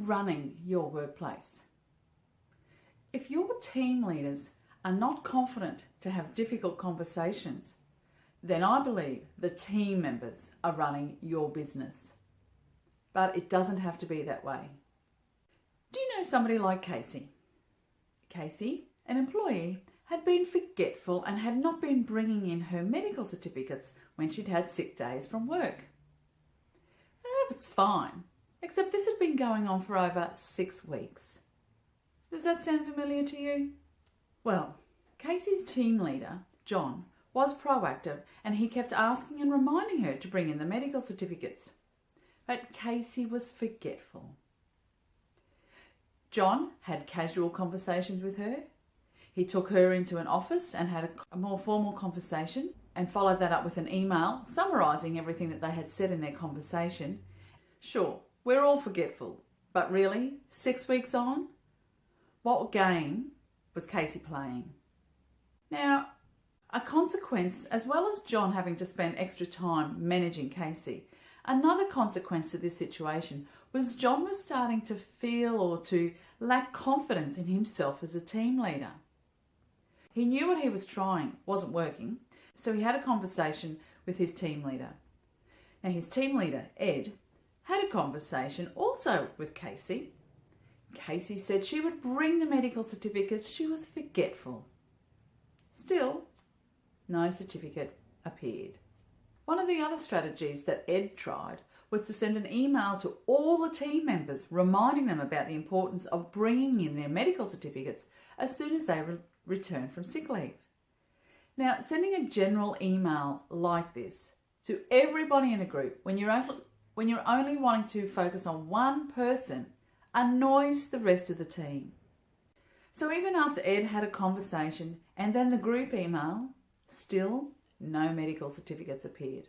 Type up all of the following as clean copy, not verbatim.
running your workplace? If your team leaders are not confident to have difficult conversations, then I believe the team members are running your business. But it doesn't have to be that way. Do you know somebody like Casey? Casey, an employee, had been forgetful and had not been bringing in her medical certificates when she'd had sick days from work. It's fine, except this had been going on for over 6 weeks. Does that sound familiar to you? Well, Casey's team leader, John, was proactive and he kept asking and reminding her to bring in the medical certificates. But Casey was forgetful. John had casual conversations with her. He took her into an office and had a more formal conversation and followed that up with an email summarising everything that they had said in their conversation. Sure, we're all forgetful, but really, 6 weeks on, what game was Casey playing? Now, a consequence, as well as John having to spend extra time managing Casey, another consequence to this situation was John was starting to feel or to lack confidence in himself as a team leader. He knew what he was trying wasn't working, so he had a conversation with his team leader. Now, his team leader, Ed, had a conversation also with Casey. Casey said she would bring the medical certificates. She was forgetful. Still, no certificate appeared. One of the other strategies that Ed tried was to send an email to all the team members reminding them about the importance of bringing in their medical certificates as soon as they return from sick leave. Now, sending a general email like this to everybody in a group when you're only wanting to focus on one person annoys the rest of the team. So even after Ed had a conversation and then the group email, still no medical certificates appeared.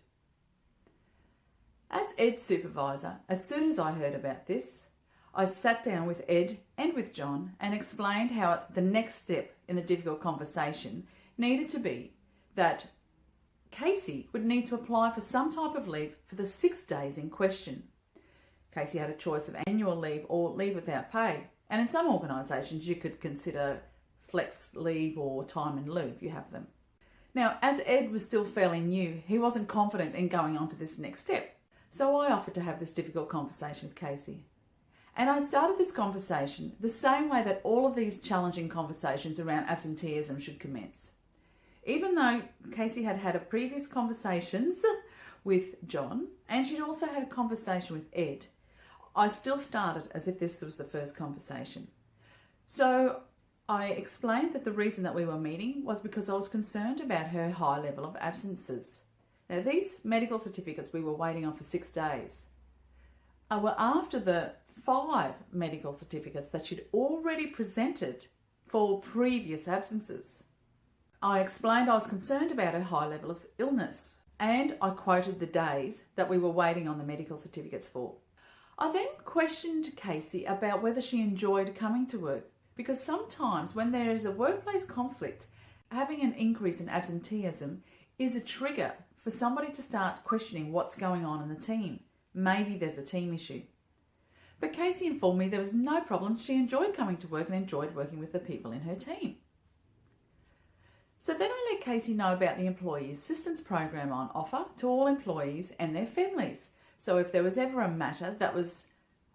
As Ed's supervisor, as soon as I heard about this, I sat down with Ed and with John and explained how the next step in the difficult conversation needed to be that Casey would need to apply for some type of leave for the 6 days in question. Casey had a choice of annual leave or leave without pay, and in some organisations you could consider flex leave or time in lieu if you have them. Now, as Ed was still fairly new, he wasn't confident in going on to this next step, so I offered to have this difficult conversation with Casey. And I started this conversation the same way that all of these challenging conversations around absenteeism should commence. Even though Casey had had a previous conversations with John and she'd also had a conversation with Ed, I still started as if this was the first conversation. So I explained that the reason that we were meeting was because I was concerned about her high level of absences. Now, these medical certificates we were waiting on for 6 days were after the 5 medical certificates that she'd already presented for previous absences. I explained I was concerned about her high level of illness, and I quoted the days that we were waiting on the medical certificates for. I then questioned Casey about whether she enjoyed coming to work, because sometimes when there is a workplace conflict, having an increase in absenteeism is a trigger for somebody to start questioning what's going on in the team. Maybe there's a team issue. But Casey informed me there was no problem. She enjoyed coming to work and enjoyed working with the people in her team. So then I let Casey know about the Employee Assistance Program on offer to all employees and their families. So if there was ever a matter that was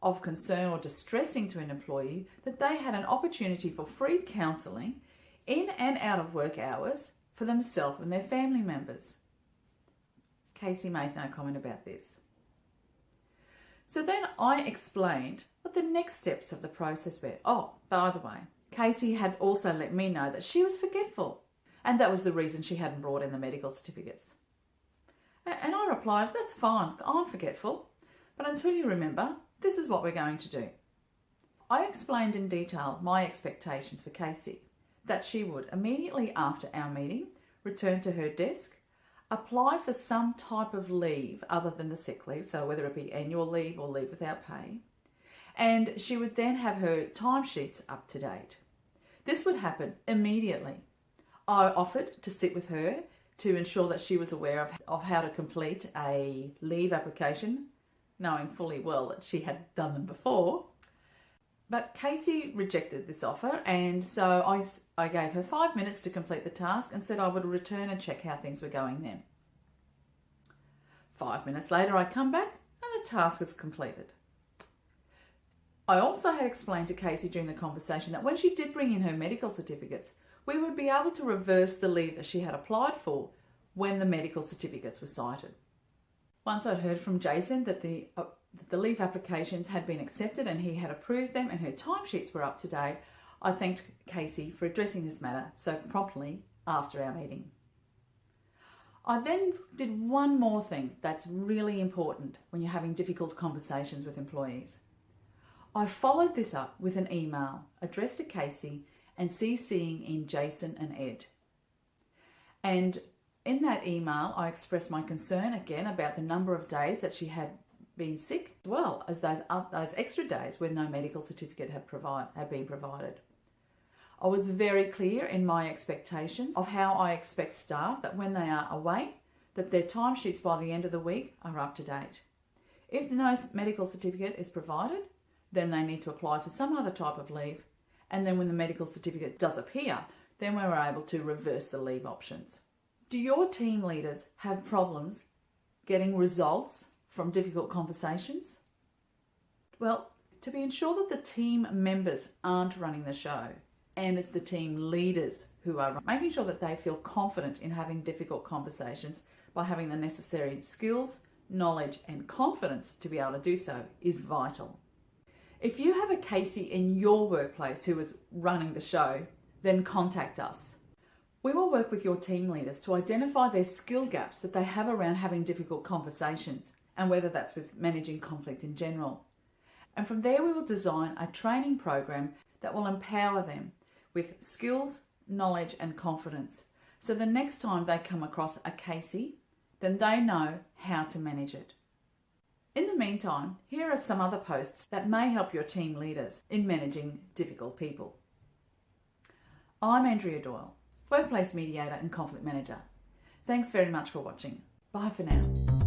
of concern or distressing to an employee, that they had an opportunity for free counselling in and out of work hours for themselves and their family members. Casey made no comment about this. So then I explained what the next steps of the process were. Oh, by the way, Casey had also let me know that she was forgetful, and that was the reason she hadn't brought in the medical certificates. And I replied, that's fine, I'm forgetful, but until you remember, this is what we're going to do. I explained in detail my expectations for Casey, that she would immediately after our meeting return to her desk, apply for some type of leave other than the sick leave, so whether it be annual leave or leave without pay, and she would then have her timesheets up to date. This would happen immediately. I offered to sit with her to ensure that she was aware of how to complete a leave application, knowing fully well that she had done them before. But Casey rejected this offer, and so I gave her 5 minutes to complete the task and said I would return and check how things were going then. 5 minutes later, I come back and the task is completed. I also had explained to Casey during the conversation that when she did bring in her medical certificates, we would be able to reverse the leave that she had applied for when the medical certificates were cited. Once I'd heard from Jason that the leave applications had been accepted and he had approved them and her timesheets were up to date, I thanked Casey for addressing this matter so promptly after our meeting. I then did one more thing that's really important when you're having difficult conversations with employees. I followed this up with an email addressed to Casey and CCing in Jason and Ed. And in that email, I expressed my concern again about the number of days that she had been sick, as well as those extra days where no medical certificate had been provided. I was very clear in my expectations of how I expect staff that when they are away, that their timesheets by the end of the week are up to date. If no medical certificate is provided, then they need to apply for some other type of leave, and then when the medical certificate does appear, then we're able to reverse the leave options. Do your team leaders have problems getting results from difficult conversations? Well, to be ensure that the team members aren't running the show, and it's the team leaders who are making sure that they feel confident in having difficult conversations by having the necessary skills, knowledge and confidence to be able to do so is vital. If you have a Casey in your workplace who is running the show, then contact us. We will work with your team leaders to identify their skill gaps that they have around having difficult conversations and whether that's with managing conflict in general. And from there we will design a training program that will empower them with skills, knowledge and confidence. So the next time they come across a Casey, then they know how to manage it. In the meantime, here are some other posts that may help your team leaders in managing difficult people. I'm Andrea Doyle, Workplace Mediator and Conflict Manager. Thanks very much for watching. Bye for now.